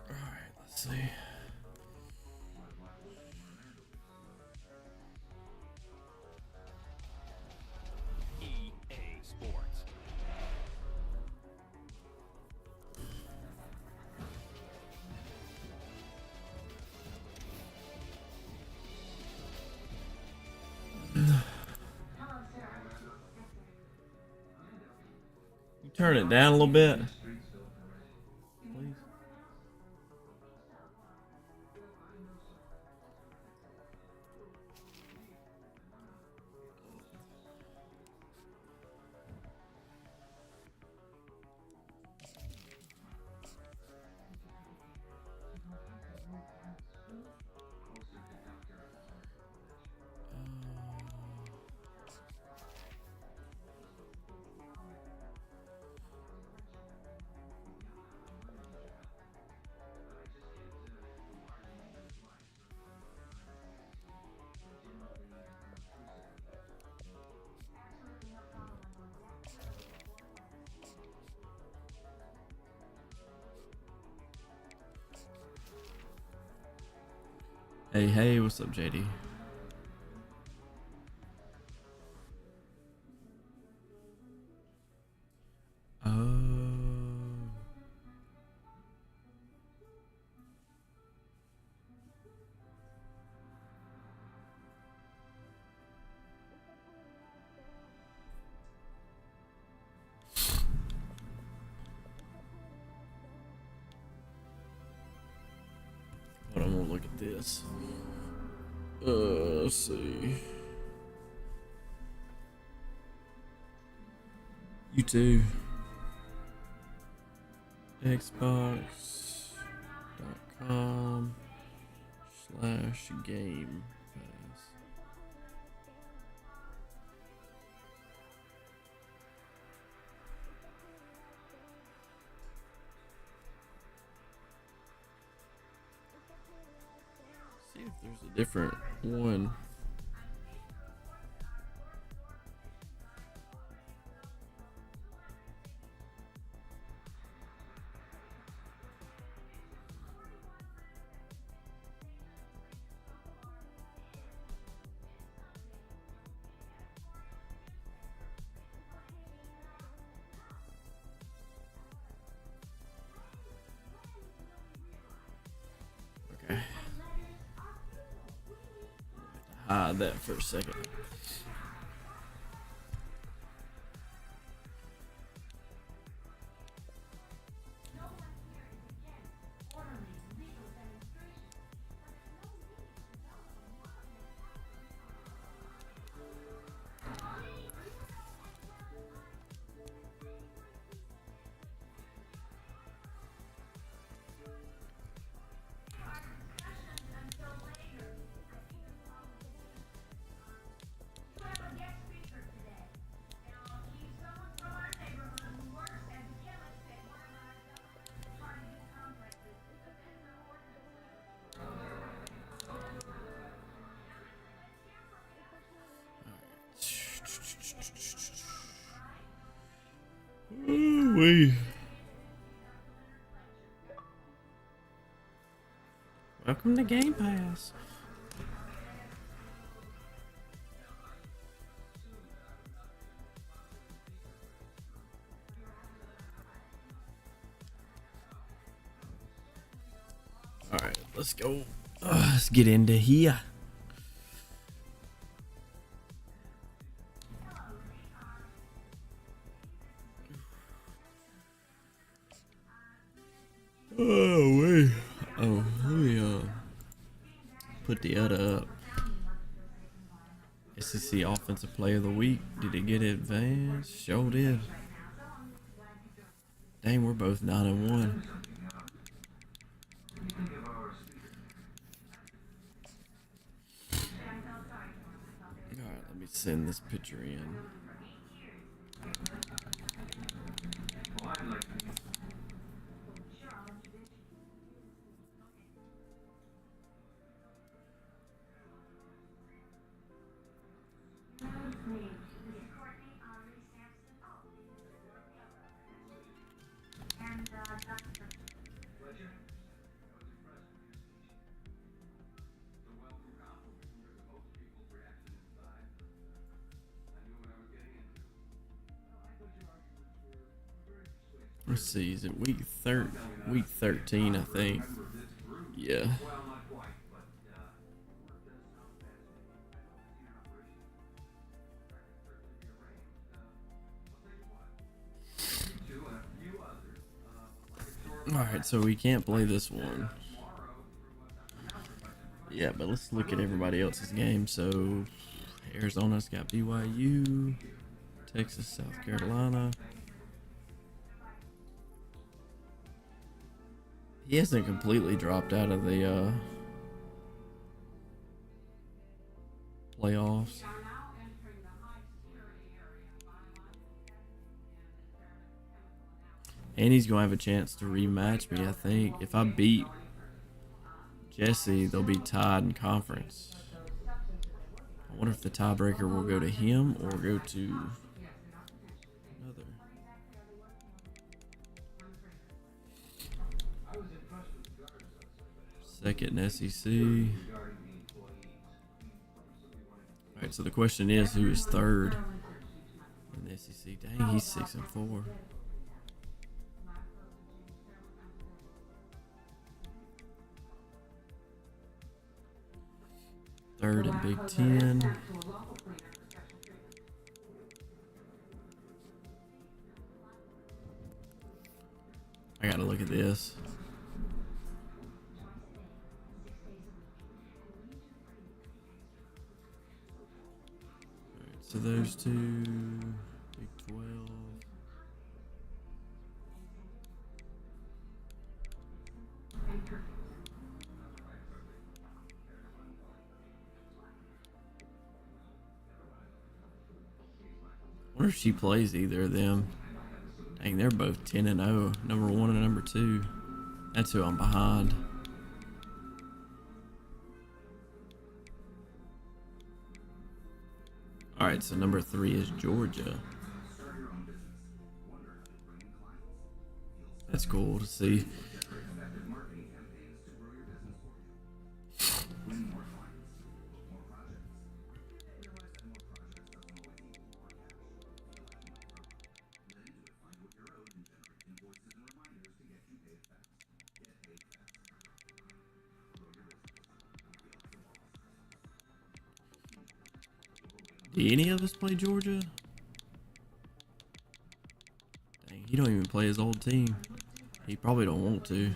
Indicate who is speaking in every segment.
Speaker 1: Alright, let's see.
Speaker 2: EA Sports.
Speaker 1: You turn it down a little bit. Please. Hey, what's up, JD? Oh. Hold on, I'm gonna look at this. Let's see. You too. Xbox.com/game pass. See if there's a different one. Okay. Hide that for a second. Ooh-wee. Welcome to Game Pass. Alright, let's go. Let's get into here. Oh, wait. Oh, let me put the other up. SEC Offensive Player of the Week. Did it get advanced? Sure did. Dang, we're both 9-1. Alright, let me send this picture in. Let's see, is it week 13, I think. Yeah. Alright, so we can't play this one. Yeah, but let's look at everybody else's game. So, Arizona's got BYU, Texas, South Carolina. He hasn't completely dropped out of the playoffs. And he's going to have a chance to rematch me, I think. If I beat Jesse, they'll be tied in conference. I wonder if the tiebreaker will go to him or go to another. Second in SEC. Alright, so the question is, who is third in the SEC? Dang, he's 6-4. Third in Big Ten. I gotta look at this. Alright, so those two, Big 12. I wonder if she plays either of them. Dang, they're both 10-0. Number 1 and number 2. That's who I'm behind. Alright, so number 3 is Georgia. That's cool to see. Did any of us play Georgia? Dang, he don't even play his old team. He probably don't want to.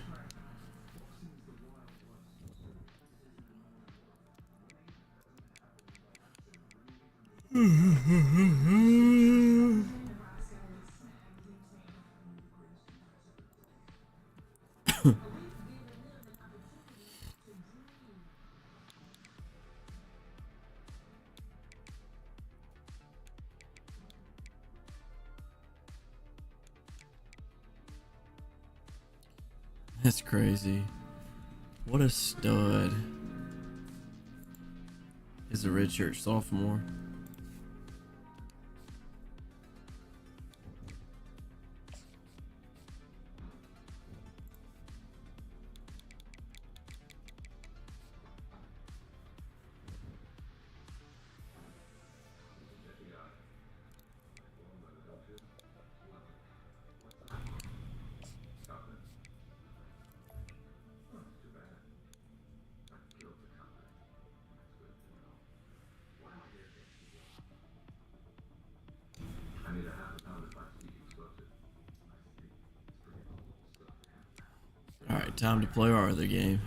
Speaker 1: That's crazy. What a stud. He's a redshirt sophomore. Alright, time to play our other game.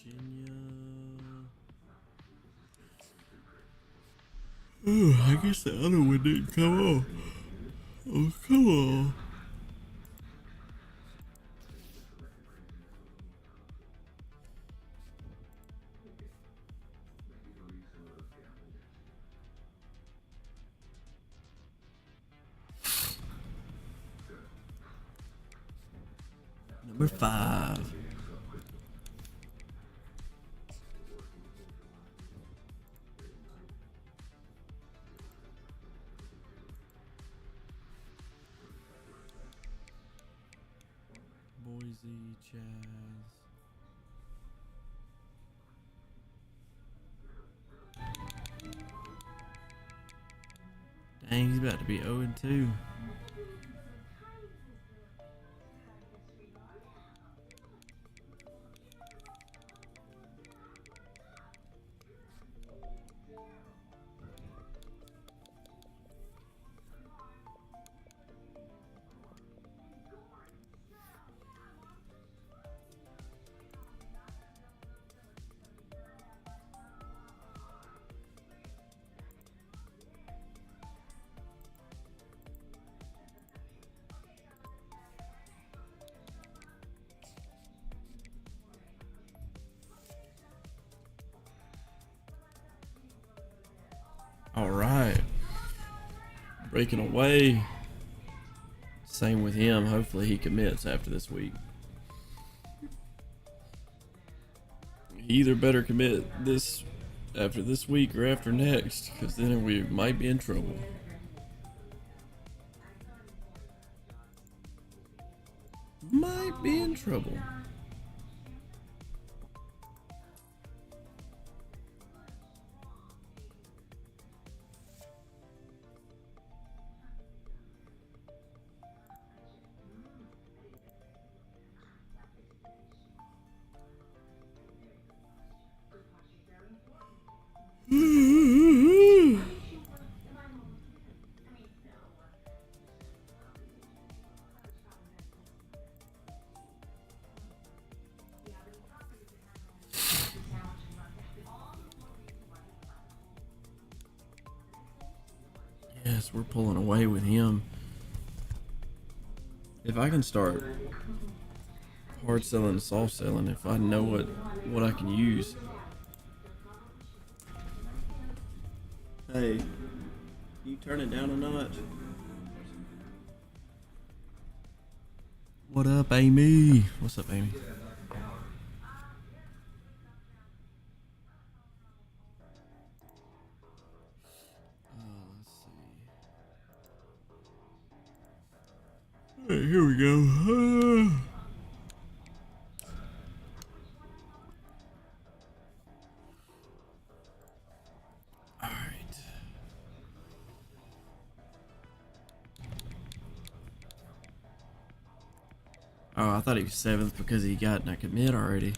Speaker 1: Virginia. Oh, I guess the other one didn't come on. Oh, come on. Number 5. Boise, Chaz. Dang, he's about to be 0-2. All right. Breaking away. Same with him. Hopefully he commits after this week. He either better commit this after this week or after next, because then we might be in trouble. Might be in trouble. Yes, we're pulling away with him. If I can start hard selling, soft selling, if I know what I can use. Hey, can you turn it down a notch? What up, Amy? What's up, Amy? Let's see. Alright, here we go. Alright. Oh, I thought he was 7th because he got a commit already.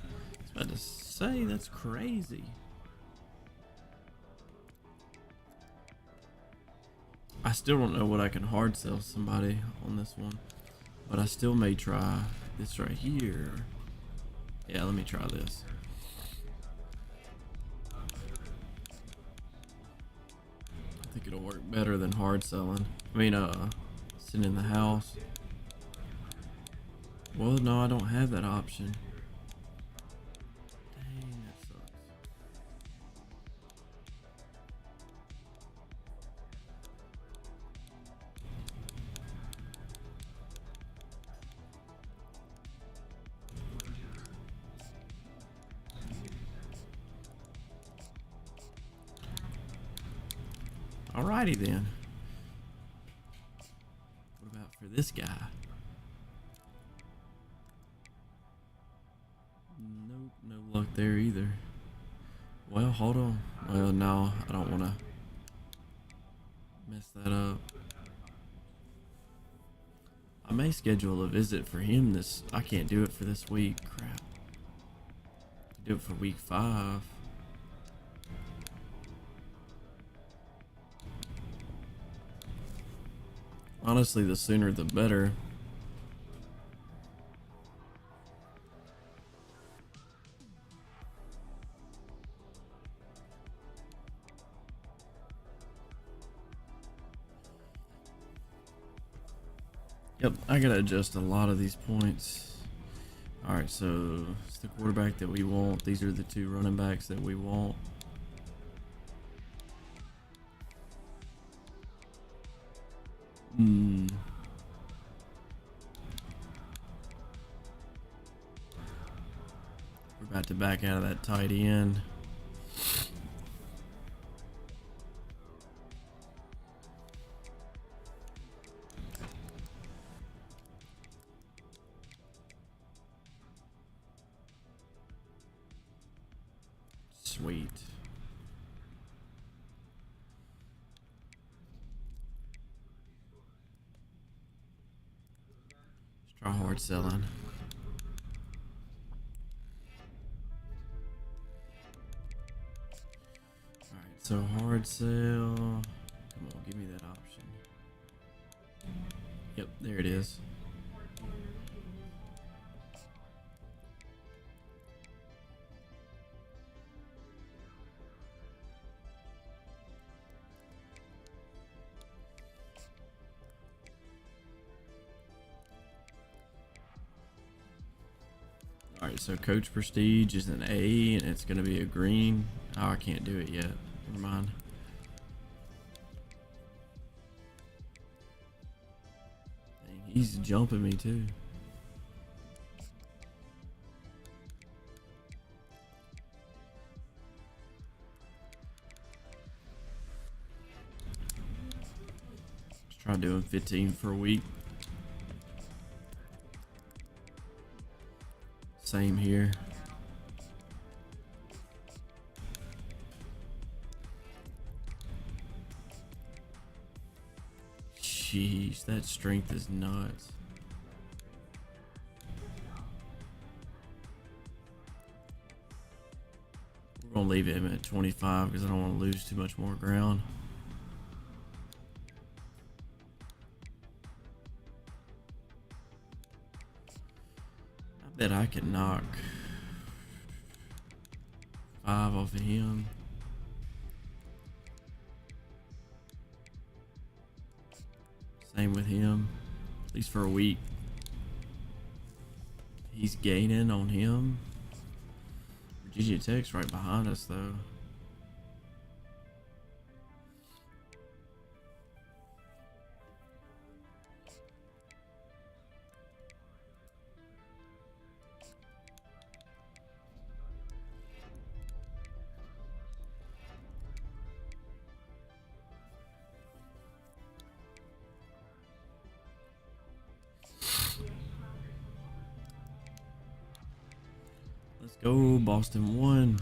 Speaker 1: I was about to say, that's crazy. I still don't know what I can hard sell somebody on this one, but I still may try this right here. Yeah, let me try this. I think it'll work better than hard selling. I mean, sitting in the house. Well, no, I don't have that option. Dang, that sucks. Alrighty then. What about for this guy? Nope, no luck there either. Well, hold on. Well, no, I don't want to mess that up. I may schedule a visit for him I can't do it for this week. Crap. Do it for week 5. Honestly, the sooner the better. Yep, I gotta adjust a lot of these points. Alright, so it's the quarterback that we want. These are the two running backs that we want. We're about to back out of that tight end. Sweet. Let's try hard selling. Alright, so hard sell. Come on, give me that option. Yep, there it is. Alright, so Coach Prestige is an A and it's going to be a green. Oh, I can't do it yet. Never mind. Dang, he's jumping me too. Let's try doing 15 for a week. Same here. Jeez, that strength is nuts. We're gonna leave him at 25 because I don't want to lose too much more ground. I bet I can knock 5 off of him. Same with him, at least for a week. He's gaining on him. Virginia Tech's right behind us though. Let's go, Boston won.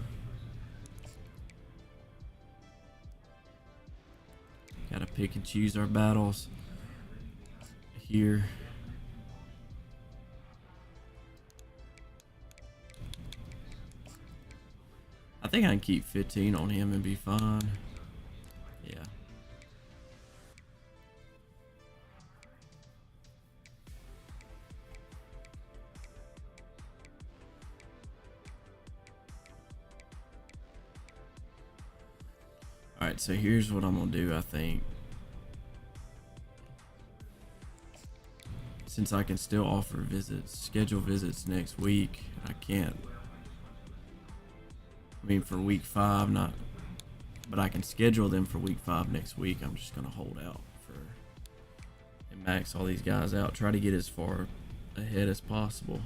Speaker 1: Gotta pick and choose our battles here. I think I can keep 15 on him and be fine. Yeah. Alright, so here's what I'm gonna do, I think. Since I can still offer visits, schedule visits next week, I can't. I mean, for week 5, not. But I can schedule them for week 5 next week. I'm just gonna hold out for and max all these guys out. Try to get as far ahead as possible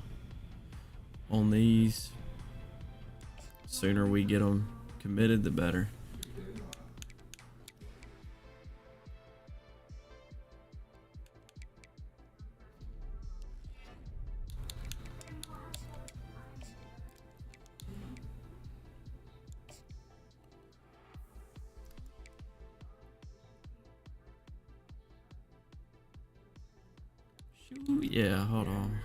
Speaker 1: on these. Sooner we get them committed, the better. Shoot, yeah, hold on.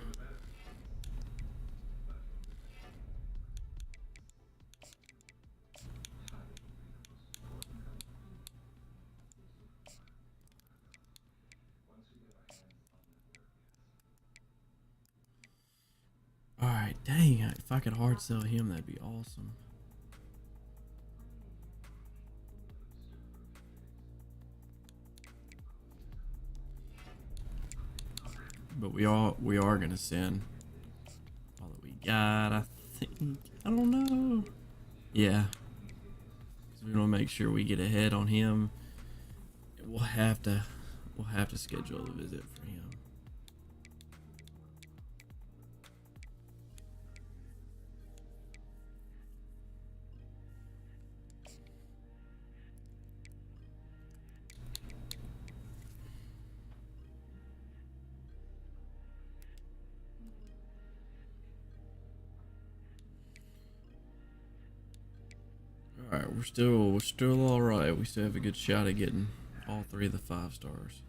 Speaker 1: Alright, dang, if I could hard sell him, that'd be awesome. But we are gonna send all that we got. I think. I don't know. Yeah. So we want to make sure we get ahead on him. We'll have to schedule a visit for him. All right, we're still all right. We still have a good shot at getting all 3 of the 5 stars.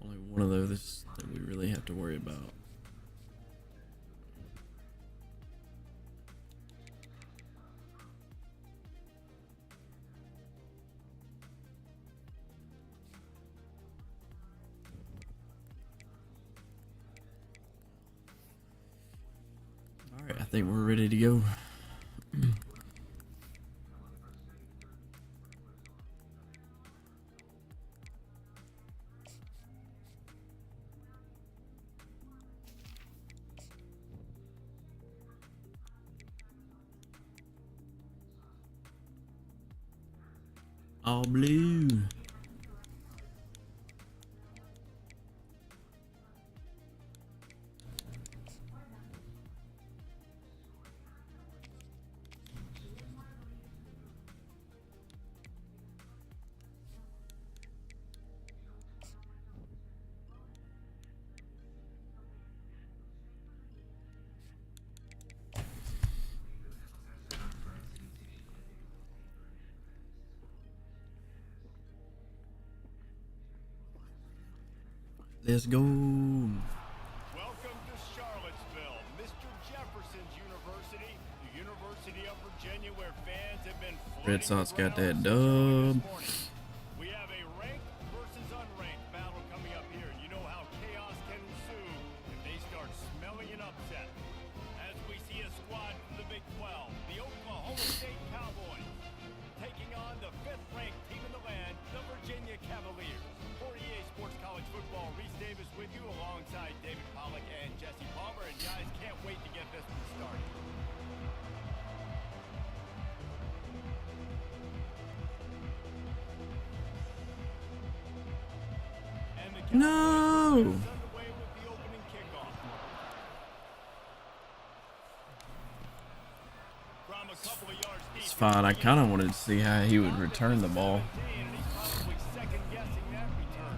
Speaker 1: Only one of those that we really have to worry about. All right, I think we're ready to go. All blue. Let's go.
Speaker 2: Welcome to Charlottesville, Mr. Jefferson's University, the University of Virginia, where fans have been
Speaker 1: Red Sox got that dub.
Speaker 2: We have a ranked versus unranked battle coming up here. You know how chaos can ensue if they start smelling an upset. As we see a squad from the Big 12, the Oklahoma State Cowboys, taking on the 5th-ranked team in the land, the Virginia Cavaliers. For EA Sports College Football, Reese Davis with you alongside David Pollack and Jesse Palmer. And guys, can't wait to get this one started. And the
Speaker 1: No.
Speaker 2: Cowboys underway with the opening kickoff. From a couple of yards deep.
Speaker 1: It's fine. I kind of wanted to see how he would return the ball.
Speaker 2: And he's probably second-guessing that return.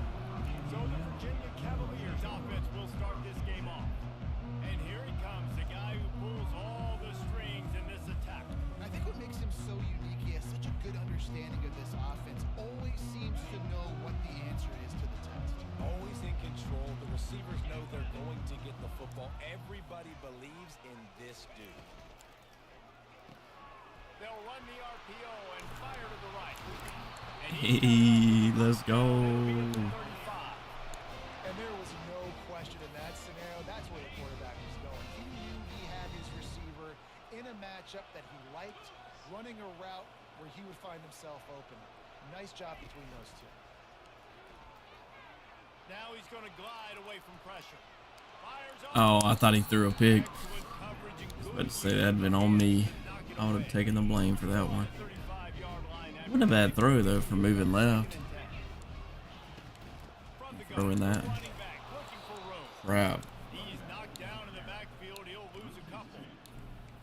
Speaker 2: So the Virginia Cavaliers offense will start this game off. And here he comes, the guy who pulls all the strings in this attack.
Speaker 3: I think what makes him so unique, he has such a good understanding of this offense, always seems to know what the answer is to the test.
Speaker 4: Always in control. The receivers know they're going to get the football. Everybody believes in this dude.
Speaker 2: They'll run the RPO and fire to the right. And
Speaker 1: Hey, let's go.
Speaker 2: 35.
Speaker 3: And there was no question in that scenario. That's where the quarterback was going. He knew he had his receiver in a matchup that he liked, running a route where he would find himself open. Nice job between those two.
Speaker 2: Now he's going to glide away from pressure. Fires up.
Speaker 1: Oh, I thought he threw a pick.
Speaker 2: Excellent coverage and good
Speaker 1: But to say that'd been on me. I would have taken the blame for that one. Wasn't a bad throw though for moving left. Throwing that. Crap.
Speaker 2: He's knocked down in the backfield. He'll lose a couple.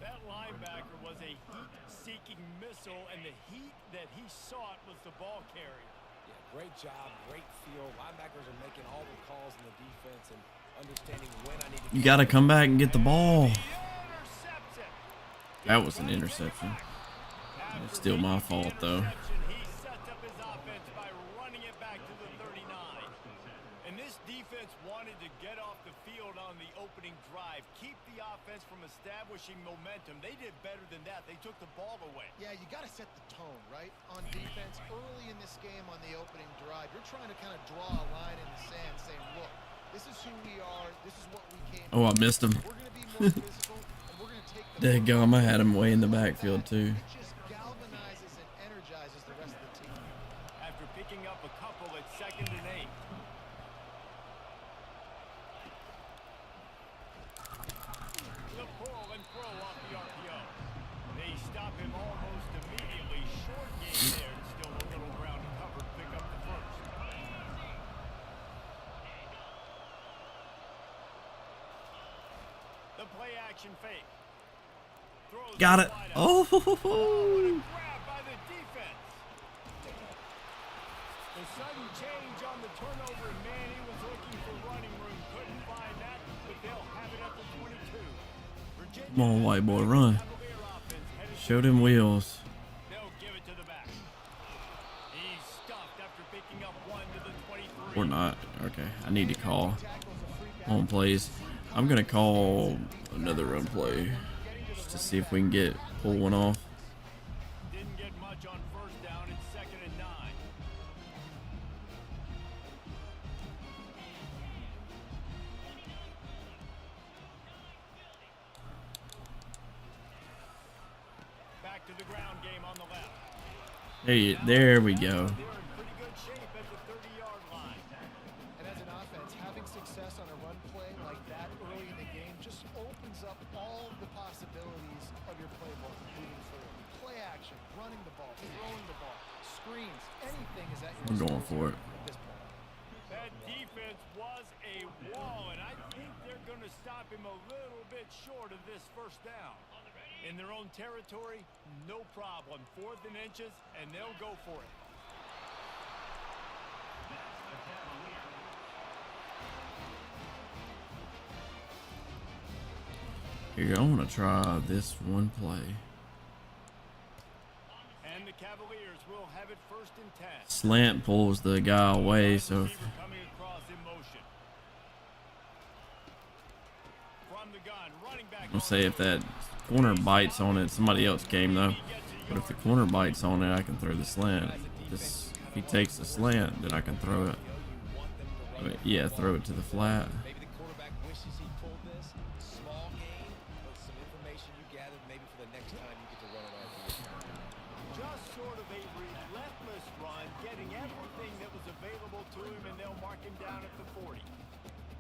Speaker 2: That linebacker was a heat-seeking missile, and the heat that he sought was the ball carrier.
Speaker 4: Yeah, great job, great feel. Linebackers are making all the calls in the defense and understanding when I need to.
Speaker 1: You gotta come back and get the ball.
Speaker 2: He intercepts it.
Speaker 1: That was an interception. It's still my fault though.
Speaker 2: He sets up his offense by running it back to the 39. And this defense wanted to get off the field on the opening drive, keep the offense from establishing momentum. They did better than that. They took the ball away.
Speaker 3: Yeah, you got to set the tone, right? On defense, early in this game on the opening drive, you're trying to kind of draw a line in the sand saying, look, this is who we are. This is what we came
Speaker 1: Oh, I missed him.
Speaker 3: We're going to be more physical, and we're going to take the
Speaker 1: Daggum, I had him way in the backfield too.
Speaker 3: It just galvanizes and energizes the rest of the team.
Speaker 2: After picking up a couple at 2nd and 8. play action fake. Throws
Speaker 1: Got it.
Speaker 2: wide out.
Speaker 1: Oh,
Speaker 2: What a grab by the defense. The sudden change on the turnover, and Manny was looking for running room. Couldn't find that, but they'll have it at the 22. Virginia
Speaker 1: come on, white boy, run.
Speaker 2: Cavalier offense headed
Speaker 1: Show them wheels.
Speaker 2: They'll give it to the back. He's stuffed after picking up one to the 23.
Speaker 1: Or not. Okay, I need to call on plays. I'm gonna call another run play just to see if we can pull one off.
Speaker 2: Didn't get much on first down. It's 2nd and 9. Back to the ground game on the left.
Speaker 1: Hey, there we go.
Speaker 2: They're in pretty good shape at the 30-yard line.
Speaker 3: And as an offense, having success on a run play like that early in the game just opens up all the possibilities of your playbook moving forward. Play action, running the ball, throwing the ball, screens, anything is at your
Speaker 1: I'm going
Speaker 3: disposal
Speaker 1: for it.
Speaker 3: at this point.
Speaker 2: That defense was a wall, and I think they're going to stop him a little bit short of this first down. In their own territory, no problem. 4th and inches, and they'll go for it.
Speaker 1: Here, I want to try this one play.
Speaker 2: And the Cavaliers will have it 1st and 10.
Speaker 1: Slant pulls the guy away, so if,
Speaker 2: Receiver coming across in motion. From the gun, running back.
Speaker 1: I'll say if that corner bites on it, somebody else came though. But if the corner bites on it, I can throw the slant. If he takes the slant, then I can throw it. Yeah, throw it to the flat.
Speaker 4: Maybe the quarterback wishes he pulled this. Small game, but some information you gathered maybe for the next time you get to run an RPA.
Speaker 2: Just sort of a relentless run, getting everything that was available to him, and they'll mark him down at the 40.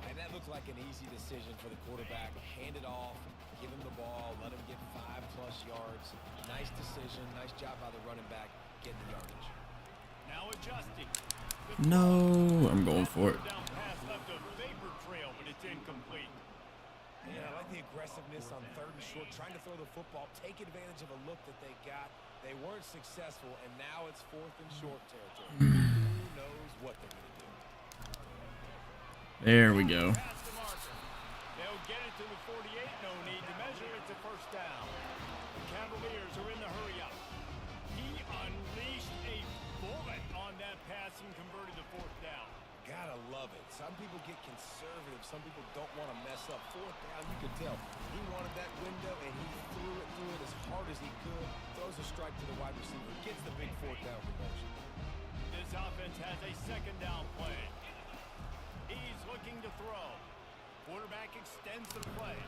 Speaker 4: And that looked like an easy decision for the quarterback. Hand it off, give him the ball, let him get 5+ yards. Nice decision, nice job by the running back getting the yardage.
Speaker 2: Now adjusting.
Speaker 1: No, I'm going for it.
Speaker 2: Down pass left a vapor trail, but it's incomplete.
Speaker 4: Yeah, I like the aggressiveness on 3rd and short, trying to throw the football, take advantage of a look that they got. They weren't successful, and now it's 4th and short territory. Who knows what they're going to do?
Speaker 1: There we go.
Speaker 2: Pass the marker. They'll get it to the 48. No need to measure. It's a 1st down. The Cavaliers are in the hurry up. He unleashed a bullet on that pass and converted the 4th down.
Speaker 4: Gotta love it. Some people get conservative. Some people don't want to mess up. 4th down, you could tell. He wanted that window, and he threw it as hard as he could. Throws a strike to the wide receiver. Gets the big 4th down conversion.
Speaker 2: This offense has a 2nd down play. He's looking to throw. Quarterback extends the play.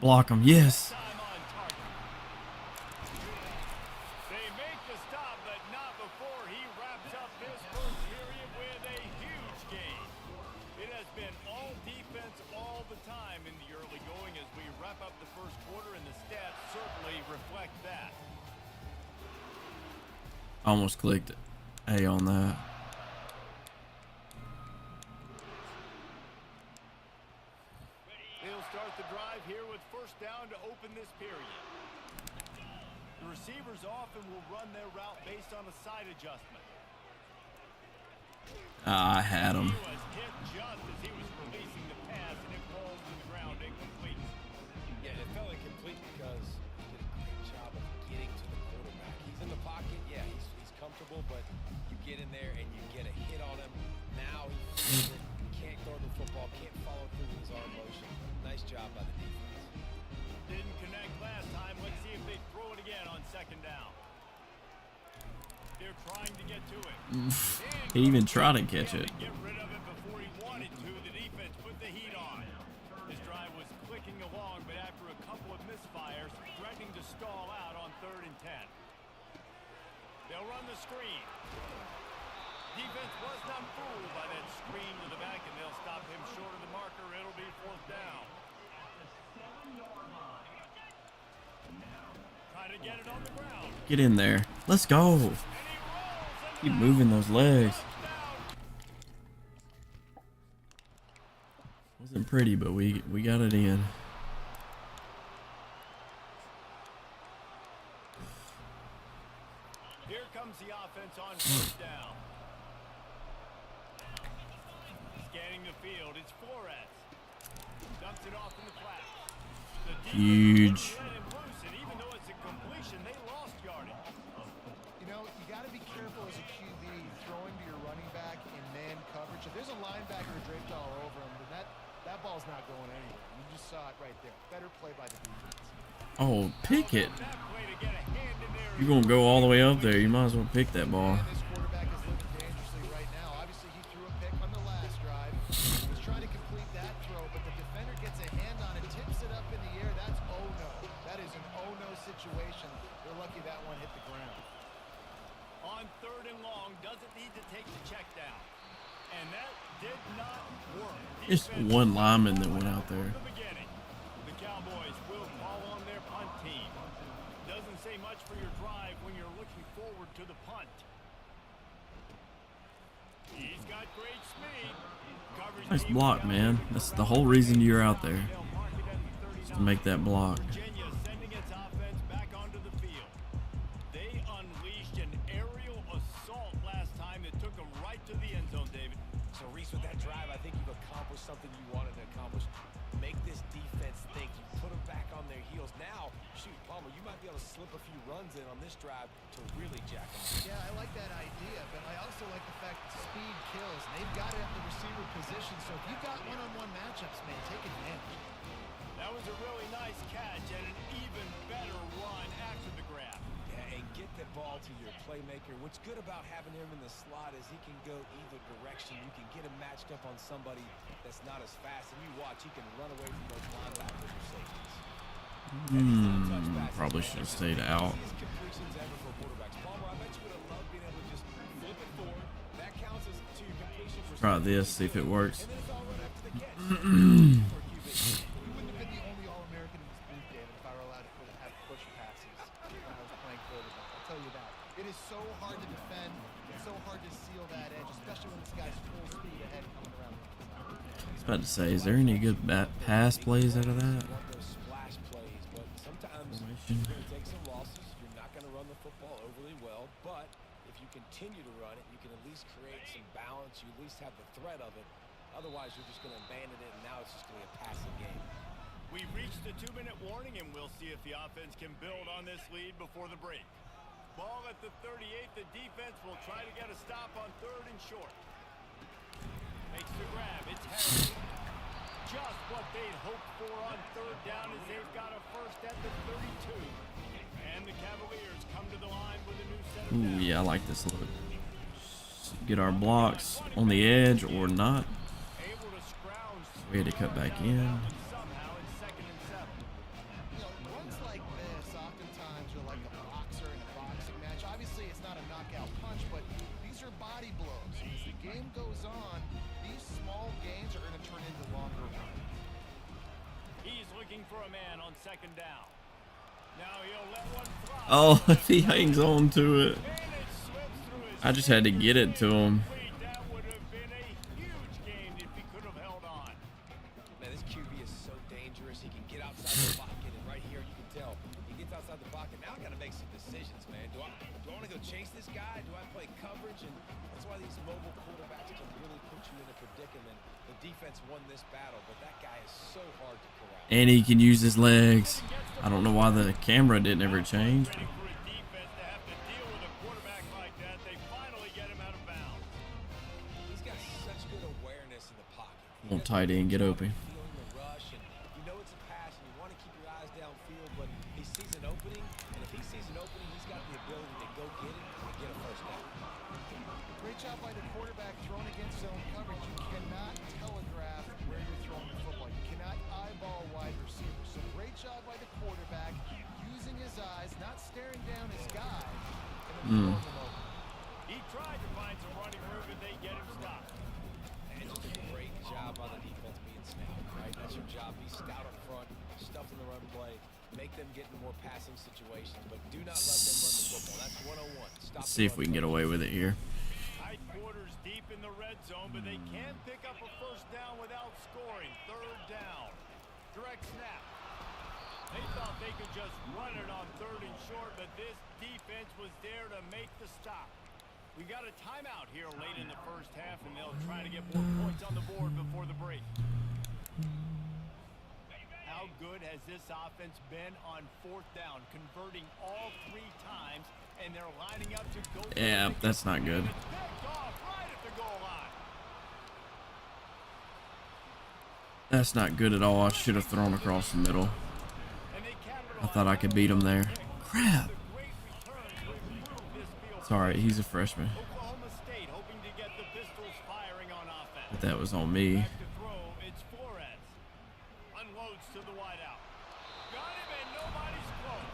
Speaker 1: Block him. Yes.
Speaker 2: Time on target. They make the stop, but not before he wraps up this first period with a huge gain. It has been all defense all the time in the early going as we wrap up the first quarter, and the stats certainly reflect that.
Speaker 1: Almost clicked A on that.
Speaker 2: They'll start the drive here with 1st down to open this period. The receivers often will run their route based on a side adjustment.
Speaker 1: I had him.
Speaker 2: He was hit just as he was releasing the pass, and it falls to the ground incomplete.
Speaker 4: Yeah, it felt incomplete because he did a great job of getting to the quarterback. He's in the pocket. Yeah, he's comfortable, but you get in there and you get a hit on him. Now he feels it. Can't throw the football. Can't follow through with his arm motion. Nice job by the defense.
Speaker 2: Didn't connect last time. Let's see if they throw it again on 2nd down. They're trying to get to it.
Speaker 1: He even tried to catch it.
Speaker 2: Get rid of it before he wanted to. The defense put the heat on. His drive was clicking along, but after a couple of misfires, threatening to stall out on 3rd and 10. They'll run the screen. Defense was not fooled by that screen to the back, and they'll stop him short of the marker. It'll be 4th down. Try to get it on the ground.
Speaker 1: Get in there. Let's go. Keep moving those legs. Wasn't pretty, but we got it in.
Speaker 2: offense on first down. Scanning the field, it's Flores. Dumps it off in the flat.
Speaker 1: Huge.
Speaker 2: Let him loose, and even though it's a completion, they lost yardage.
Speaker 3: You know, you got to be careful as a QB throwing to your running back in man coverage. If there's a linebacker draped all over him, then that ball's not going anywhere. You just saw it right there. Better play by the defense.
Speaker 1: Oh, pick it. You're going to go all the way up there. You might as well pick that ball.
Speaker 3: And this quarterback is looking dangerously right now. Obviously, he threw a pick on the last drive. He was trying to complete that throw, but the defender gets a hand on it, tips it up in the air. That's oh no. That is an oh no situation. They're lucky that one hit the ground.
Speaker 2: On third and long, doesn't need to take the check down. And that did not work.
Speaker 1: Just one lineman that went out there.
Speaker 2: The beginning. The Cowboys will call on their punt team. Doesn't say much for your drive when you're looking forward to the punt. He's got great speed.
Speaker 1: Nice block, man. That's the whole reason you're out there. Just to make that block.
Speaker 2: Virginia sending its offense back onto the field. They unleashed an aerial assault last time that took them right to the end zone, David.
Speaker 4: So, Reese, with that drive, I think you've accomplished something you wanted to accomplish. Make this defense think. You put them back on their heels. Now, shoot, Palmer, you might be able to slip a few runs in on this drive to really jack them up.
Speaker 3: Yeah, I like that idea, but I also like the fact that speed kills. And they've got it at the receiver position, so if you've got one-on-one matchups, man, take advantage.
Speaker 2: That was a really nice catch and an even better run after the grab.
Speaker 4: Yeah, and get the ball to your playmaker. What's good about having him in the slot is he can go either direction. You can get him matched up on somebody that's not as fast, and you watch, he can run away from those linebackers or safeties.
Speaker 1: Probably should have stayed out.
Speaker 4: Completions ever for quarterbacks. Palmer, I bet you would have loved being able to just flip it forward. That counts as to your completion for
Speaker 1: Try this, see if it works.
Speaker 4: and then it's all right up to the catch.
Speaker 3: You wouldn't have been the only All-American in this booth, David, if I were allowed to have push passes when I was playing quarterback. I'll tell you that. It is so hard to defend. It's so hard to seal that edge, especially when this guy's full speed ahead coming around.
Speaker 1: I was about to say, is there any good pass plays out of that?
Speaker 4: Those splash plays, but sometimes you're going to take some losses. You're not going to run the football overly well, but if you continue to run it, you can at least create some balance. You at least have the threat of it. Otherwise, you're just going to abandon it, and now it's just going to be a passing game.
Speaker 2: We reached the 2-minute warning, and we'll see if the offense can build on this lead before the break. Ball at the 38. The defense will try to get a stop on third and short. Makes the grab. It's Harris. Just what they'd hoped for on third down as they've got a first at the 32. And the Cavaliers come to the line with a new set of
Speaker 1: Ooh,
Speaker 2: downs.
Speaker 1: yeah, I like this look. Get our blocks on the edge or not.
Speaker 2: Able to scrounge
Speaker 1: We had to cut back in.
Speaker 2: somehow in 2nd and 7.
Speaker 3: You know, runs like this, oftentimes are like a boxer in a boxing match. Obviously, it's not a knockout punch, but these are body blows. As the game goes on, these small gains are going to turn into longer runs.
Speaker 2: He's looking for a man on 2nd down. Now he'll let one fly.
Speaker 1: Oh, if he hangs on to it.
Speaker 2: And it slips through his
Speaker 1: I just had to get it to him.
Speaker 2: That would have been a huge gain if he could have held on.
Speaker 4: Man, this QB is so dangerous. He can get outside the pocket, and right here you can tell he gets outside the pocket. Now I got to make some decisions, man. Do I want to go chase this guy? Do I play coverage? And that's why these mobile quarterbacks can really put you in a predicament. The defense won this battle, but that guy is so hard to corral.
Speaker 1: And he can use his legs. I don't know why the camera didn't ever change.
Speaker 2: For a defense to have to deal with a quarterback like that, they finally get him out of bounds.
Speaker 4: He's got such good awareness in the pocket.
Speaker 1: Won't tight end get open.
Speaker 4: Feeling the rush, and you know it's a pass, and you want to keep your eyes downfield, but he sees an opening, and if he sees an opening, he's got the ability to go get it and get a first down.
Speaker 3: Great job by the quarterback throwing against zone coverage. You cannot telegraph where you're throwing the football. You cannot eyeball wide receivers. So great job by the quarterback using his eyes, not staring down his guy, and then throwing them over.
Speaker 2: He tried to find some running room, and they get him stopped.
Speaker 4: And just a great job on the defense being stout, right? That's your job. Be stout up front, stuff in the run play, make them get in more passing situations, but do not let them run the football. That's 101. Stop.
Speaker 1: Let's see if we can get away with it here.
Speaker 2: Tight quarters deep in the red zone, but they can't pick up a first down without scoring. Third down. Direct snap. They thought they could just run it on third and short, but this defense was there to make the stop. We got a timeout here late in the first half, and they'll try to get more points on the board before the break. How good has this offense been on fourth down, converting all 3 times, and they're lining up to go.
Speaker 1: Yeah, that's not good.
Speaker 2: And it's picked off right at the goal line.
Speaker 1: That's not good at all. I should have thrown across the middle.
Speaker 2: And they
Speaker 1: I thought I could beat him there. Crap.
Speaker 2: The great return to improve this field.
Speaker 1: Sorry, he's a freshman.
Speaker 2: Oklahoma State hoping to get the Pistols firing on offense.
Speaker 1: But that was on me.
Speaker 2: Back to throw, it's Flores. Unloads to the wideout. Got him and nobody's close.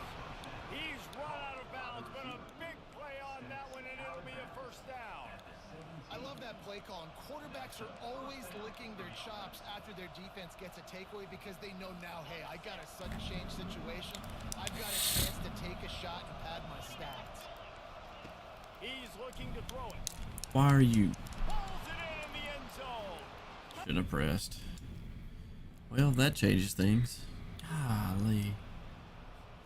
Speaker 2: He's run out of bounds, but a big play on that one, and it'll be a first down.
Speaker 3: I love that play call. And quarterbacks are always licking their chops after their defense gets a takeaway because they know now, hey, I got a sudden change situation. I've got a chance to take a shot and pad my stats.
Speaker 2: He's looking to throw it.
Speaker 1: Why are you?
Speaker 2: Pulls it in the end zone.
Speaker 1: Shouldn't have pressed. Well, that changes things. Golly.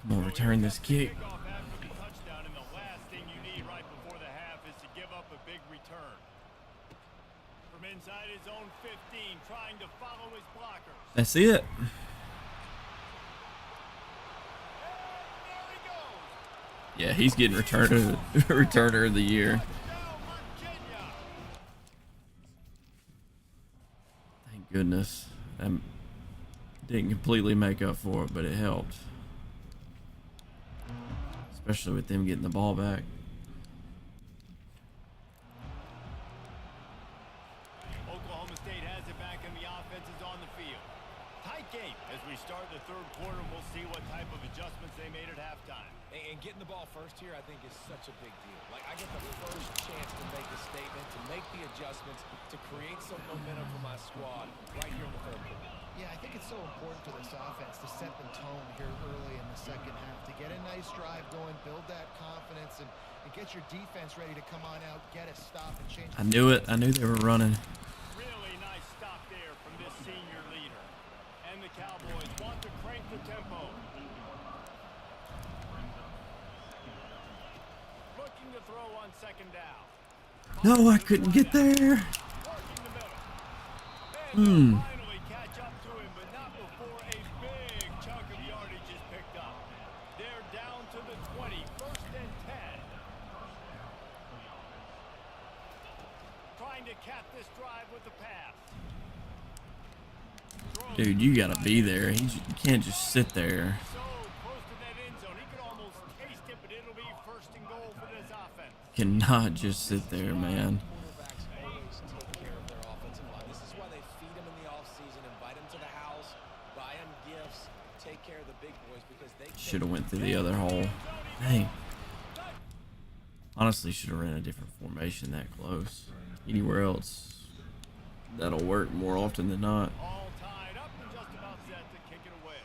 Speaker 1: Come on, return this kick.
Speaker 2: Kickoff after the touchdown, and the last thing you need right before the half is to give up a big return. From inside his own 15, trying to follow his blockers.
Speaker 1: That's it.
Speaker 2: And there he goes.
Speaker 1: Yeah, he's getting returner of the year.
Speaker 2: Touchdown, Virginia.
Speaker 1: Thank goodness. Didn't completely make up for it, but it helped. Especially with them getting the ball back.
Speaker 2: Oklahoma State has it back, and the offense is on the field. Tight game as we start the third quarter. We'll see what type of adjustments they made at halftime.
Speaker 4: And getting the ball first here, I think, is such a big deal. Like, I get the first chance to make a statement, to make the adjustments, to create some momentum for my squad right here in the third quarter.
Speaker 3: Yeah, I think it's so important for this offense to set the tone here early in the second half, to get a nice drive going, build that confidence, and get your defense ready to come on out, get a stop, and change.
Speaker 1: I knew it. I knew they were running.
Speaker 2: Really nice stop there from this senior leader. And the Cowboys want to crank the tempo. Looking to throw on second down.
Speaker 1: No, I couldn't get there.
Speaker 2: Working the middle. And they'll finally catch up to him, but not before a big chunk of yardage is picked up. They're down to the 20, first and 10. Trying to cap this drive with the pass.
Speaker 1: Dude, you gotta be there. You can't just sit there.
Speaker 2: So close to that end zone. He could almost taste it, but it'll be first and goal for this offense.
Speaker 1: Cannot just sit there, man.
Speaker 4: Quarterbacks always take care of their offensive line. This is why they feed them in the offseason, invite them to the house, buy them gifts, take care of the big boys because they
Speaker 1: Should have went through the other hole. Dang. Honestly, should have ran a different formation that close. Anywhere else, that'll work more often than not.
Speaker 2: All tied up and just about set to kick it away.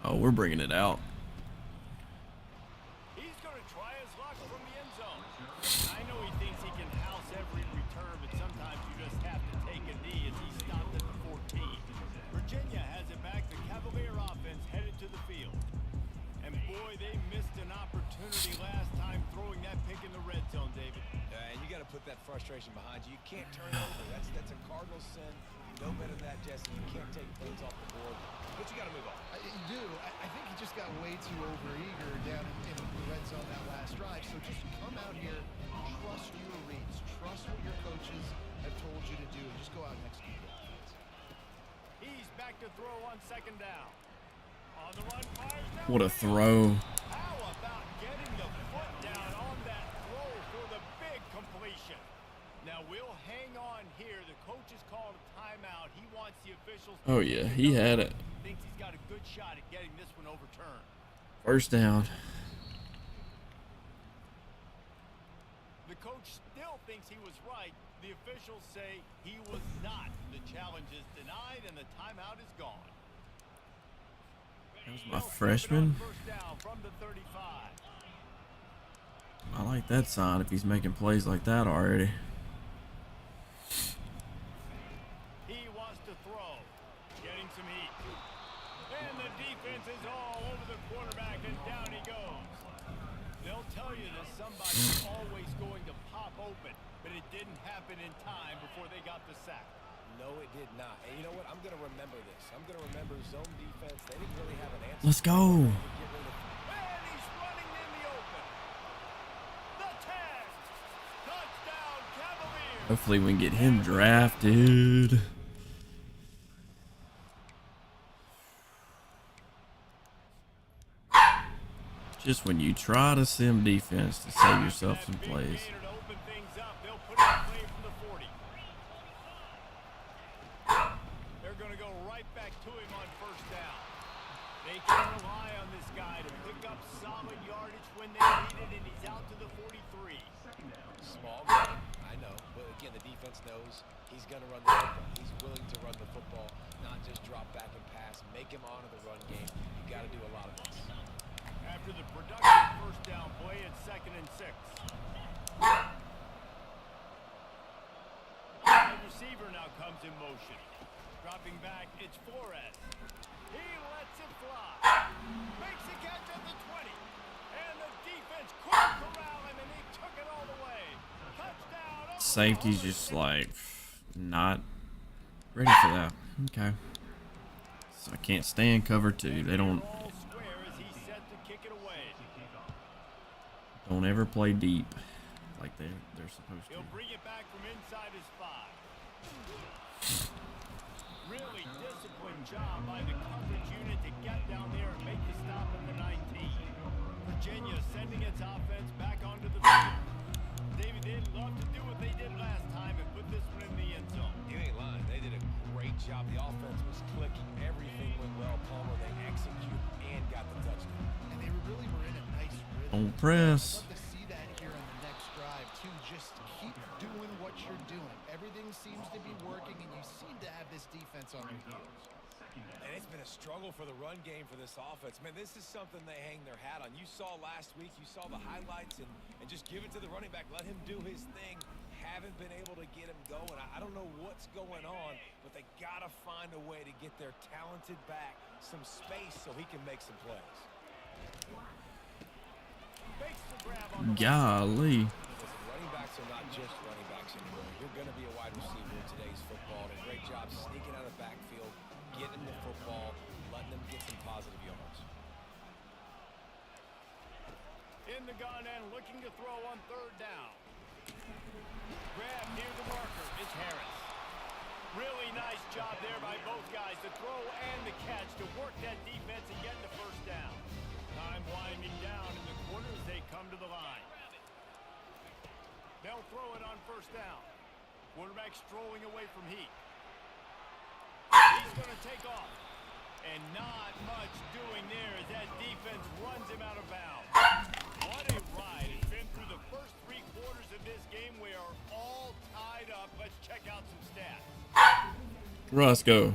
Speaker 1: Oh, we're bringing it out.
Speaker 2: He's going to try his luck from the end zone. I know he thinks he can house every return, but sometimes you just have to take a knee as he stopped at the 14. Virginia has it back. The Cavalier offense headed to the field. And boy, they missed an opportunity last time throwing that pick in the red zone, David.
Speaker 4: And you got to put that frustration behind you. You can't turn over. That's a cardinal sin. You know better than that, Jesse. You can't take points off the board. But you got to move on.
Speaker 3: You do. I think he just got way too overeager down in the red zone that last drive. So just come out here, trust your reads, trust what your coaches have told you to do, and just go out and execute the offense.
Speaker 2: He's back to throw on second down. On the run, fires down.
Speaker 1: What a throw.
Speaker 2: How about getting the foot down on that throw for the big completion? Now we'll hang on here. The coach has called a timeout. He wants the officials.
Speaker 1: Oh, yeah, he had it.
Speaker 2: Thinks he's got a good shot at getting this one overturned.
Speaker 1: First down.
Speaker 2: The coach still thinks he was right. The officials say he was not. The challenge is denied and the timeout is gone.
Speaker 1: That was my freshman.
Speaker 2: First down from the 35.
Speaker 1: I like that sign if he's making plays like that already.
Speaker 2: He wants to throw. Getting some heat. And the defense is all over the quarterback, and down he goes. They'll tell you that somebody's always going to pop open, but it didn't happen in time before they got the sack.
Speaker 4: No, it did not. And you know what? I'm going to remember this. I'm going to remember zone defense. They didn't really have an answer.
Speaker 1: Let's go.
Speaker 2: And he's running in the open. The 10. Touchdown, Cavaliers.
Speaker 1: Hopefully we can get him drafted. Just when you try to sim defense to save yourself some plays.
Speaker 2: They're going to go right back to him on first down. They can rely on this guy to pick up solid yardage when they need it, and he's out to the 43.
Speaker 4: Small guy, I know. But again, the defense knows he's going to run the football. He's willing to run the football, not just drop back and pass. Make him honor the run game. You got to do a lot of this.
Speaker 2: After the productive first down play, it's 2nd and 6. The receiver now comes in motion. Dropping back, it's Flores. He lets it fly. Makes the catch at the 20. And the defense couldn't corral him, and he took it all the way. Touchdown.
Speaker 1: Safety's just like not ready for that. Okay. So I can't stand cover 2. They don't ever play deep like they're supposed to.
Speaker 2: He'll bring it back from inside his 5. Really disciplined job by the coverage unit to get down there and make the stop at the 19. Virginia sending its offense back onto the field. David, they'd love to do what they did last time and put this one in the end zone.
Speaker 4: You ain't lying. They did a great job. The offense was clicking. Everything went well. Palmer, they executed and got the touchdown.
Speaker 3: And they really were in a nice rhythm.
Speaker 1: Don't press.
Speaker 3: Love to see that here on the next drive, too. Just keep doing what you're doing. Everything seems to be working, and you seem to have this defense on your heels.
Speaker 4: And it's been a struggle for the run game for this offense. Man, this is something they hang their hat on. You saw last week, you saw the highlights, and just give it to the running back. Let him do his thing. Haven't been able to get him going. I don't know what's going on, but they got to find a way to get their talented back some space so he can make some plays.
Speaker 1: Golly.
Speaker 4: Listen, running backs are not just running backs anymore. You're going to be a wide receiver in today's football. And a great job sneaking out of the backfield, getting the football, letting them get some positive yards.
Speaker 2: In the gun and looking to throw on 3rd down. Grab near the marker. It's Harris. Really nice job there by both guys, the throw and the catch, to work that defense and get the first down. Time winding down in the corner as they come to the line. They'll throw it on first down. Quarterback strolling away from Heat. He's going to take off. And not much doing there as that defense runs him out of bounds. What a ride. It's been through the first 3 quarters of this game. We are all tied up. Let's check out some stats.
Speaker 1: Roscoe.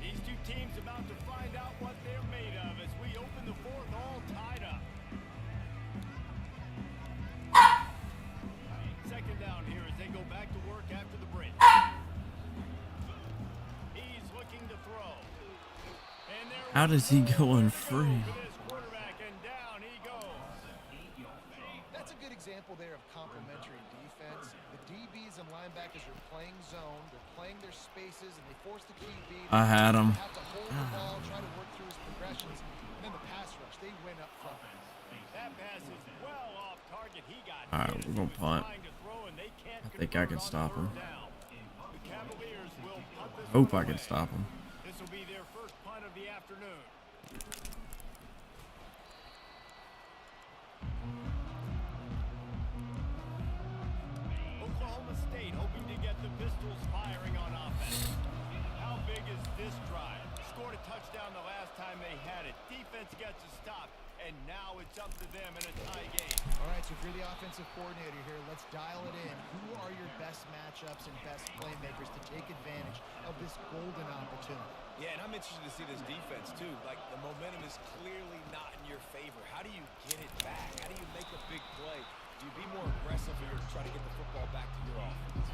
Speaker 2: These 2 teams about to find out what they're made of as we open the 4th all tied up. 2nd down here as they go back to work after the break. He's looking to throw. And there
Speaker 1: How does he go unfree?
Speaker 2: And down he goes.
Speaker 3: That's a good example there of complementary defense. The DBs and linebackers are playing zone. They're playing their spaces, and they force the QB.
Speaker 1: I had him.
Speaker 3: Have to hold the ball, try to work through his progressions, and then the pass rush. They win up front.
Speaker 2: That pass is well off target. He got
Speaker 1: All right, we're gonna punt. I think I can stop him. Hope I can stop him.
Speaker 2: This will be their first punt of the afternoon. Oklahoma State hoping to get the Pistols firing on offense. How big is this drive? Scored a touchdown the last time they had it. Defense gets a stop, and now it's up to them in a tie game.
Speaker 3: All right, so if you're the offensive coordinator here, let's dial it in. Who are your best matchups and best playmakers to take advantage of this golden opportunity?
Speaker 4: Yeah, and I'm interested to see this defense, too. Like, the momentum is clearly not in your favor. How do you get it back? How do you make a big play? Do you be more aggressive or you're trying to get the football back to your offense?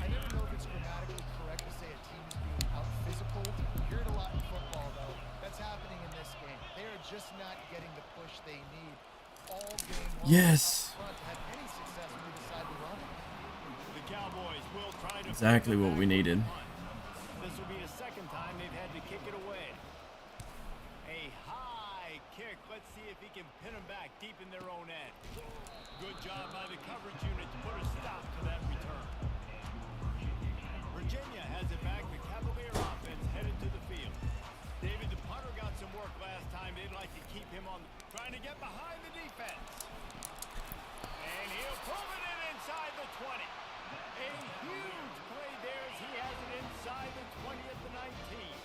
Speaker 3: I never know if it's grammatically correct to say a team is being out physical. You hear it a lot in football, though. That's happening in this game. They are just not getting the push they need all game long
Speaker 1: Yes.
Speaker 3: up front to have any success when they decide to run it.
Speaker 2: The Cowboys will try to
Speaker 1: Exactly what we needed.
Speaker 2: This will be the second time they've had to kick it away. A high kick. Let's see if he can pin them back deep in their own end. Good job by the coverage unit to put a stop to that return. Virginia has it back. The Cavalier offense headed to the field. David, the punter got some work last time. They'd like to keep him on, trying to get behind the defense. And he'll pull it in inside the 20. A huge play there as he has it inside the 20 at the 19.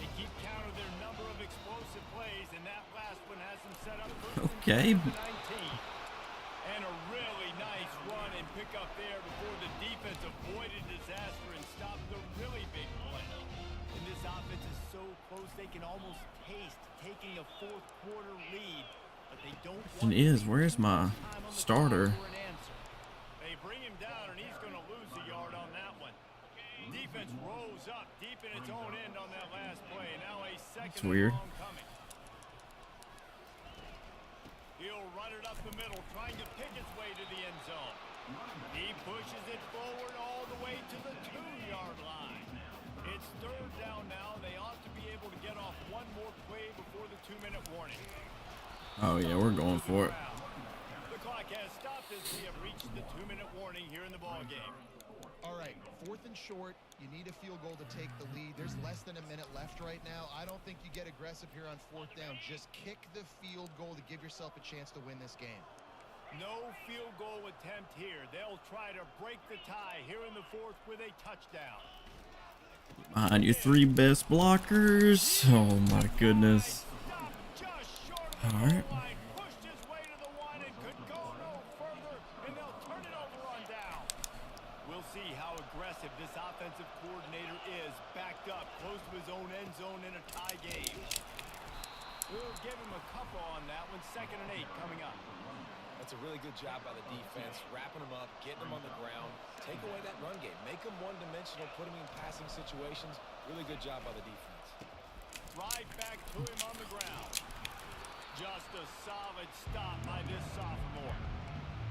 Speaker 2: They keep count of their number of explosive plays, and that last one has them set up for
Speaker 1: Okay.
Speaker 2: the 19. And a really nice run and pick up there before the defense avoided disaster and stopped the really big play. And this offense is so close they can almost taste taking a fourth quarter lead, but they don't
Speaker 1: Question is, where's my starter?
Speaker 2: They bring him down and he's going to lose a yard on that one. Defense rose up deep in its own end on that last play. Now a second
Speaker 1: That's weird.
Speaker 2: and long coming. He'll run it up the middle, trying to pick its way to the end zone. He pushes it forward all the way to the 2-yard line. It's third down now. They ought to be able to get off one more play before the 2-minute warning.
Speaker 1: Oh yeah, we're going for it.
Speaker 2: The clock has stopped as we have reached the 2-minute warning here in the ballgame.
Speaker 3: All right, 4th and short. You need a field goal to take the lead. There's less than a minute left right now. I don't think you get aggressive here on 4th down. Just kick the field goal to give yourself a chance to win this game.
Speaker 2: No field goal attempt here. They'll try to break the tie here in the 4th with a touchdown.
Speaker 1: Behind your 3 best blockers. Oh my goodness.
Speaker 2: Just short of
Speaker 1: All
Speaker 2: the
Speaker 1: right.
Speaker 2: goal line, pushed his way to the 1 and could go no further, and they'll turn it over on down. We'll see how aggressive this offensive coordinator is, backed up close to his own end zone in a tie game. We'll give him a couple on that one. 2nd and 8 coming up.
Speaker 4: That's a really good job by the defense, wrapping them up, getting them on the ground. Take away that run game. Make them one-dimensional, put them in passing situations. Really good job by the defense.
Speaker 2: Right back to him on the ground. Just a solid stop by this sophomore.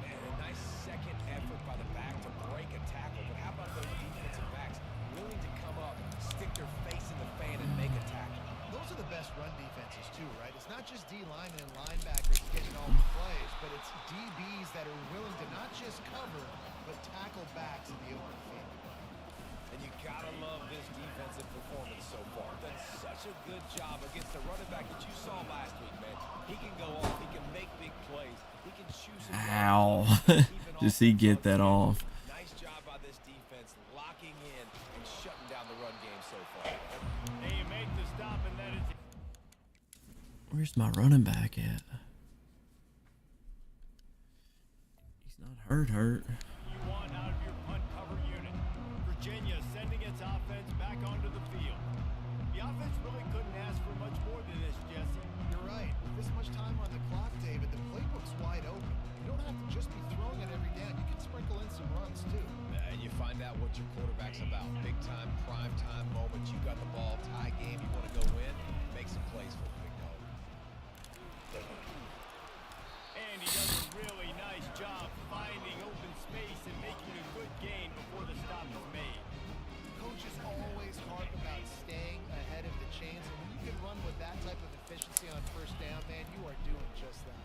Speaker 4: And a nice second effort by the back to break a tackle. But how about those defensive backs willing to come up, stick their face in the fan, and make a tackle?
Speaker 3: Those are the best run defenses too, right? It's not just D linemen and linebackers getting all the plays, but it's DBs that are willing to not just cover, but tackle backs in the open field.
Speaker 4: And you gotta love this defensive performance so far. Done such a good job against the running back that you saw last week, man. He can go off, he can make big plays, he can choose some
Speaker 1: Ow. Does he get that off?
Speaker 4: Nice job by this defense, locking in and shutting down the run game so far.
Speaker 2: They make the stop, and that is...
Speaker 1: Where's my running back at? He's not hurt.
Speaker 2: You want out of your punt cover unit. Virginia sending its offense back onto the field. The offense really couldn't ask for much more than this, Jesse.
Speaker 3: You're right. With this much time on the clock, David, the playbook's wide open. You don't have to just be throwing it every down. You can sprinkle in some runs too.
Speaker 4: And you find out what your quarterback's about. Big time, prime time moments. You got the ball, tie game, you want to go win, make some plays for the big dog.
Speaker 2: And he does a really nice job finding open space and making a good gain before the stop is made.
Speaker 3: Coaches always harp about staying ahead of the chains, and when you can run with that type of efficiency on 1st down, man, you are doing just that.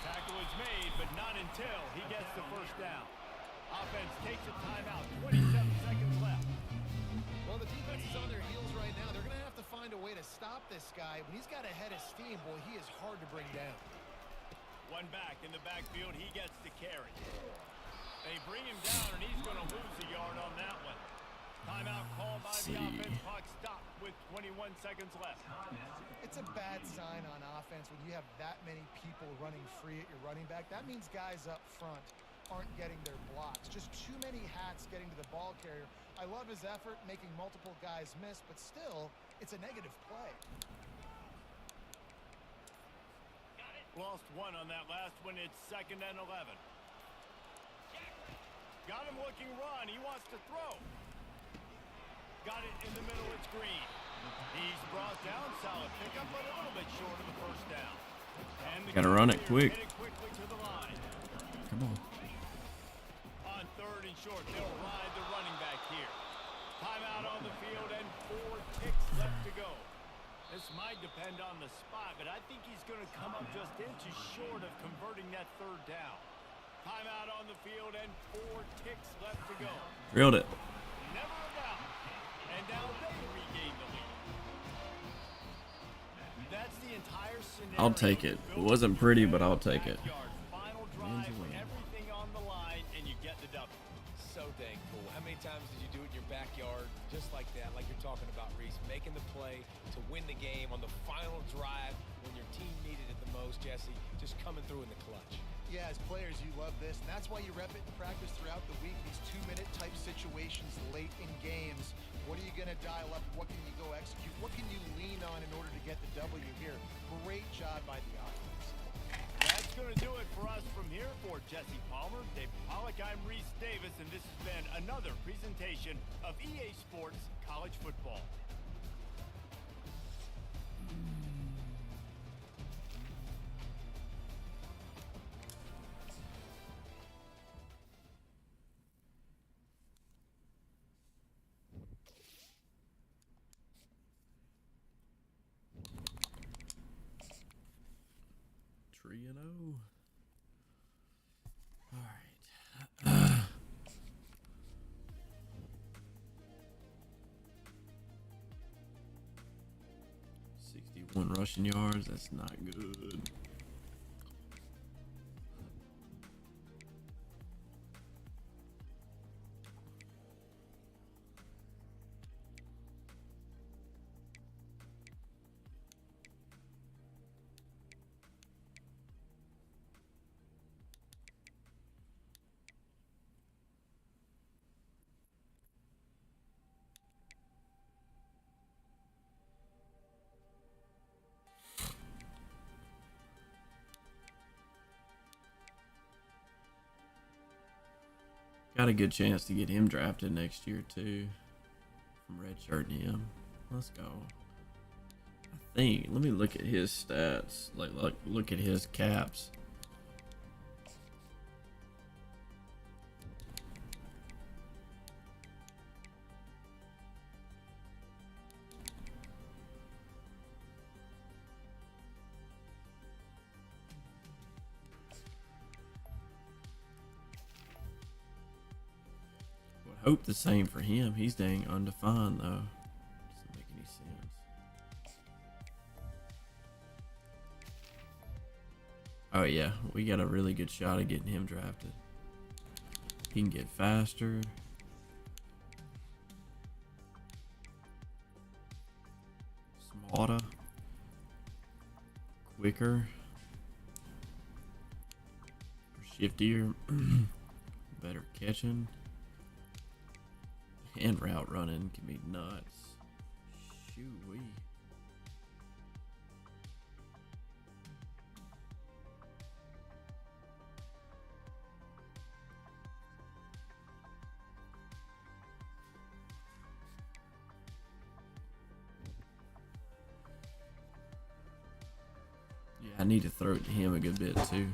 Speaker 2: Tackle is made, but not until he gets the 1st down. Offense takes a timeout. 27 seconds left.
Speaker 3: Well, the defense is on their heels right now. They're going to have to find a way to stop this guy. When he's got a head of steam, boy, he is hard to bring down.
Speaker 2: One back in the backfield. He gets the carry. They bring him down, and he's going to lose a yard on that one. Timeout called by the offense. Clock stopped with 21 seconds left.
Speaker 3: It's a bad sign on offense when you have that many people running free at your running back. That means guys up front aren't getting their blocks. Just too many hats getting to the ball carrier. I love his effort, making multiple guys miss, but still, it's a negative play.
Speaker 2: Lost one on that last one. It's 2nd and 11. Got him looking run. He wants to throw. Got it in the middle. It's Green. He's brought down. Solid pickup, but a little bit short of the first down. And the
Speaker 1: Gotta run it quick.
Speaker 2: Headed quickly to the line.
Speaker 1: Come on.
Speaker 2: On 3rd and short, they'll ride the running back here. Timeout on the field and 4 ticks left to go. This might depend on the spot, but I think he's going to come up just inches short of converting that 3rd down. Timeout on the field and 4 ticks left to go.
Speaker 1: Drilled it.
Speaker 2: Never a doubt. And now they regain the lead. That's the entire scenario.
Speaker 1: I'll take it. It wasn't pretty, but I'll take it.
Speaker 2: Final drive, everything on the line, and you get the W.
Speaker 4: So dang cool. How many times did you do it in your backyard? Just like that, like you're talking about, Reese. Making the play to win the game on the final drive when your team needed it the most, Jesse. Just coming through in the clutch.
Speaker 3: Yeah, as players, you love this, and that's why you rep it in practice throughout the week. These 2-minute type situations late in games. What are you going to dial up? What can you go execute? What can you lean on in order to get the W here? Great job by the offense.
Speaker 2: That's going to do it for us from here. For Jesse Palmer, Dave Pollock, I'm Reese Davis, and this has been another presentation of EA Sports College Football.
Speaker 1: Three and oh. All right. 61 rushing yards. That's not good. Got a good chance to get him drafted next year too. From redshirting him. Let's go. I think. Let me look at his stats. Look at his caps. Hope the same for him. He's dang undefined though. Doesn't make any sense. Oh yeah, we got a really good shot at getting him drafted. He can get faster. Smarter. Quicker. Shiftier. Better catching. And route running can be nuts. Shoo-wee. Yeah, I need to throw it to him a good bit too.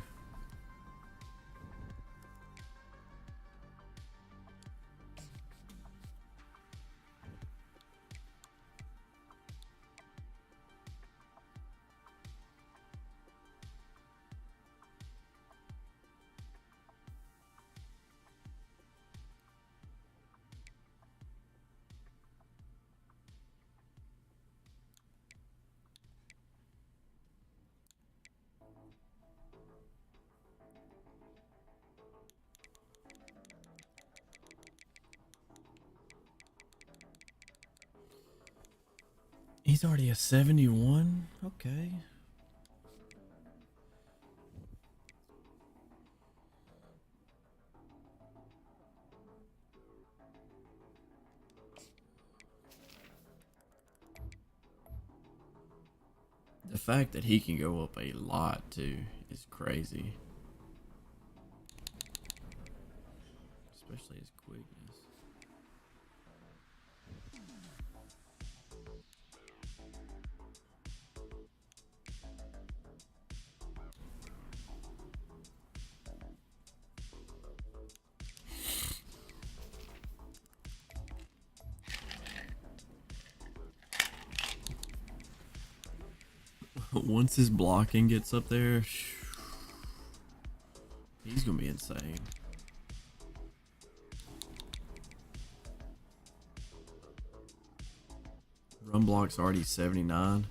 Speaker 1: He's already a 71? Okay. fact that he can go up a lot too is crazy. Especially his quickness. Once his blocking gets up there, he's gonna be insane. Run block's already 79.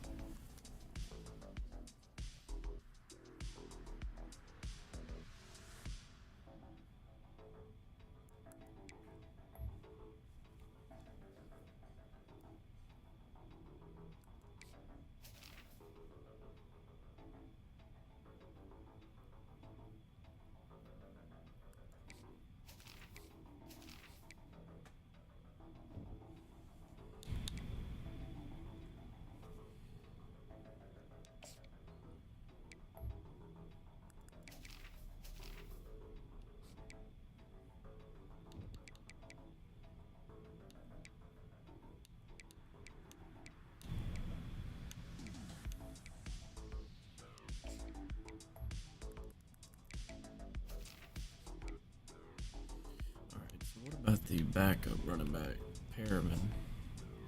Speaker 1: Alright, so what about the backup running back, Perriman?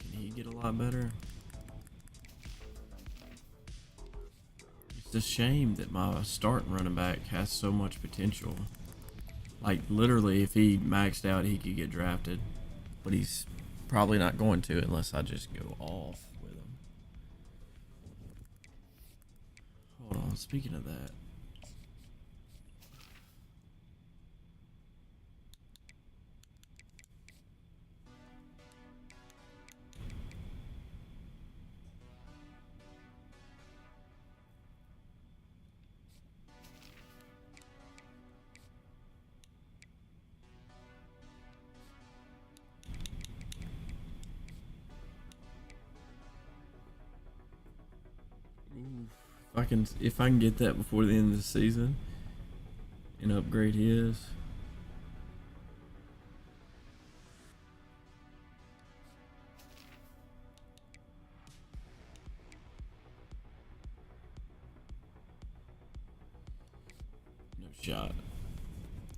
Speaker 1: Can he get a lot better? It's a shame that my starting running back has so much potential. Like, literally, if he maxed out, he could get drafted. But he's probably not going to unless I just go off with him. Hold on, speaking of that. If I can get that before the end of the season and upgrade his. No shot.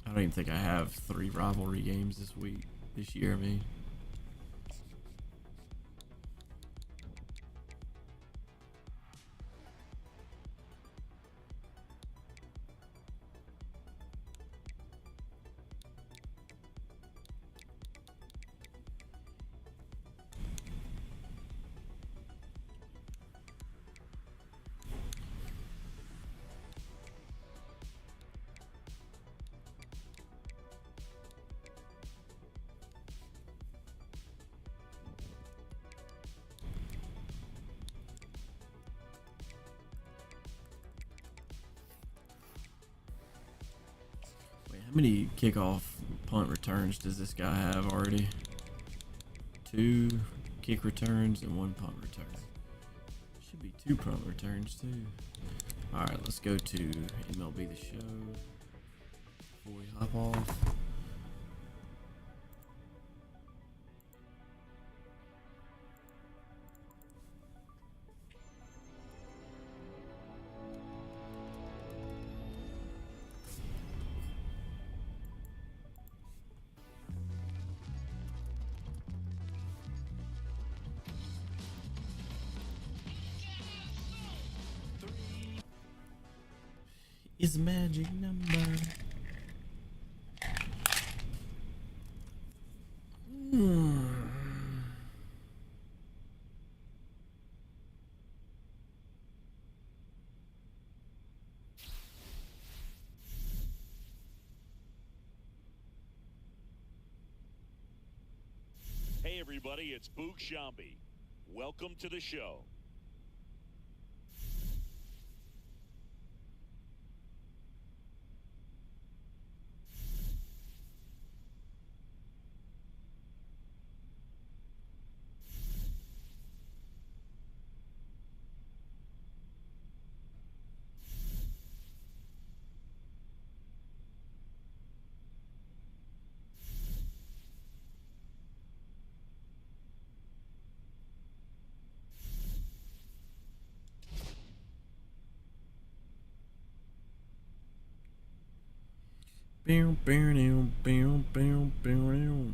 Speaker 1: I don't even think I have 3 rivalry games this year, I mean. How many kickoff punt returns does this guy have already? 2 kick returns and 1 punt return. Should be 2 punt returns too. Alright, let's go to MLB The Show before we hop off. Is magic number.
Speaker 2: Hey everybody, it's Boog Shambi. Welcome to the show.
Speaker 1: Bow, bow, bow, bow, bow, bow.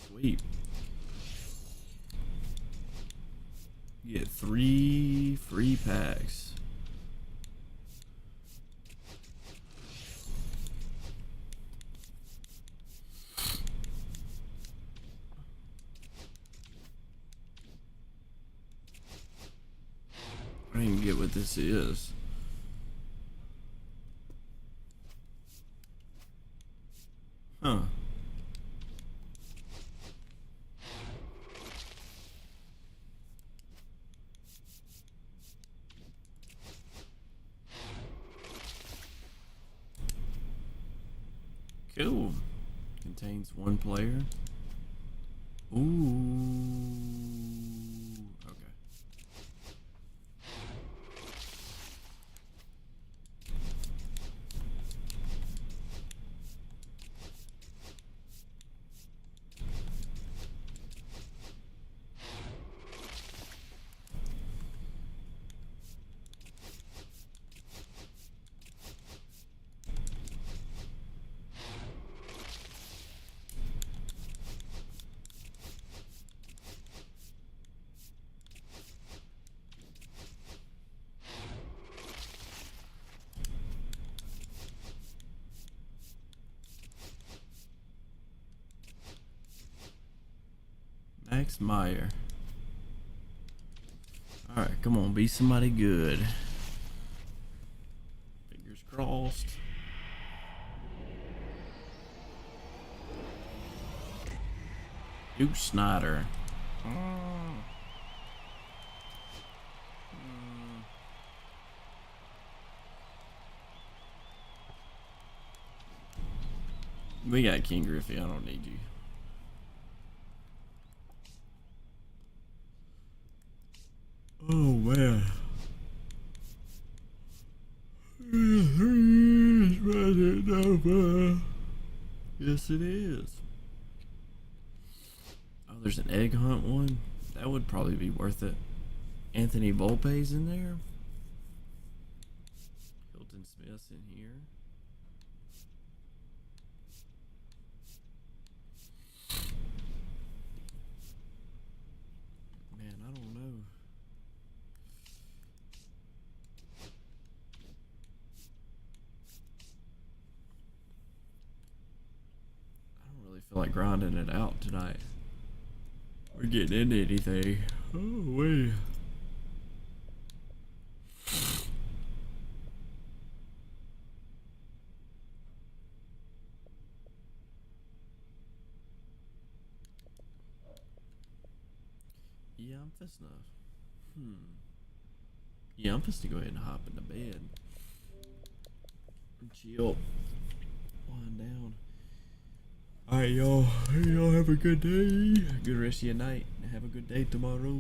Speaker 1: Sweet. You get 3 free packs. I don't even get what this is. Huh. Cool. Contains 1 player. Ooh. Okay. Max Meyer. Alright, come on, be somebody good. Fingers crossed. Duke Snyder. We got King Griffey, I don't need you. Oh man. Yes, it is. Oh, there's an egg hunt one. That would probably be worth it. Anthony Volpe's in there. Hilton Smith's in here. Man, I don't know. I don't really feel like grinding it out tonight. We're getting into anything. Oh, wait. Yeah, I'm fixing to. Yeah, I'm fixing to go ahead and hop into bed. And chill. Wind down. Alright, y'all. Hey, y'all have a good day. Good rest of your night. Have a good day tomorrow.